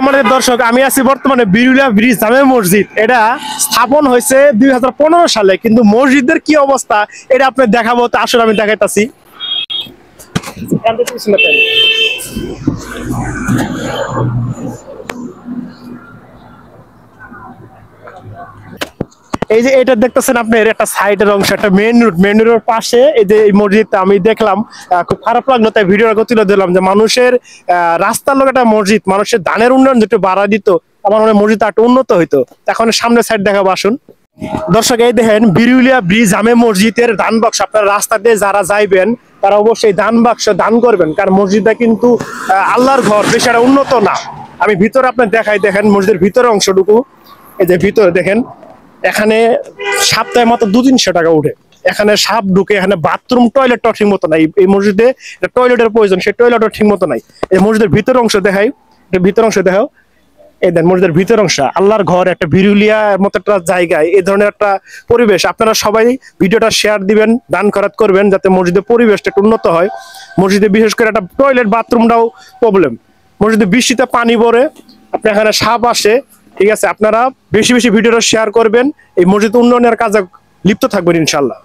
আমাদের দর্শক, আমি আছি বর্তমানে বিরুলিয়া ব্রিজ জামে মসজিদ। এটা স্থাপন হয়েছে 2015 সালে, কিন্তু মসজিদের কি অবস্থা এটা আপনি দেখাবো। তো আসলে আমি দেখাইতাছি। এই যে এটা দেখতেছেন আপনি, এর একটা সাইডের অংশ, একটা মেন রোডের পাশে এই যে এই মসজিদটা আমি দেখলাম। খুব খারাপ লাগলো, তাই ভিডিওটা তুলে দিলাম যে মানুষের রাস্তার লোক একটা মসজিদ, মানুষের দানের উন্নয়ন যেটা বাড়া দিত, আমার মনে হয় মসজিদটা একটু উন্নত হইতো। এখন সামনে সাইড দেখাবো, আসুন। দর্শক, এই দেখেন বিরুলিয়া ব্রিজ জামে মসজিদের দান বাক্স। আপনার রাস্তা দিয়ে যারা যাইবেন তারা অবশ্যই দান বাক্স দান করবেন, কারণ মসজিদটা কিন্তু আল্লাহর ঘর, বেশি একটা উন্নত না। আমি ভিতরে আপনার দেখাই, দেখেন মসজিদের ভিতরে অংশটুকু। এই যে ভিতরে দেখেন, এখানে সপ্তাহে মাত্র 200-300 টাকা উঠে। এখানে সাপ ঢুকে, এখানে বাথরুম টয়লেটটা ঠিক মতো নাই। এই মসজিদে টয়লেটের প্রয়োজন, সেই টয়লেটও ঠিক মতো নাই। এই মসজিদের ভিতর অংশ দেখাই, ভিতর অংশ দেখাও। এই দেন মসজিদের ভিতর অংশ, আল্লাহর ঘর, একটা বিরুলিয়ার মতো একটা জায়গায় এই ধরনের একটা পরিবেশ। আপনারা সবাই ভিডিওটা শেয়ার দিবেন, দান খয়রাত করবেন, যাতে মসজিদের পরিবেশটা একটু উন্নত হয়। মসজিদে বিশেষ করে একটা টয়লেট বাথরুমটাও প্রবলেম। মসজিদে বৃষ্টিতে পানি পড়ে, আপনার এখানে সাপ আসে। ঠিক আছে, আপনারা বেশি বেশি ভিডিওটা শেয়ার করবেন, এই মসজিদ উন্নয়নের কাজে লিপ্ত থাকবেন ইনশাল্লাহ।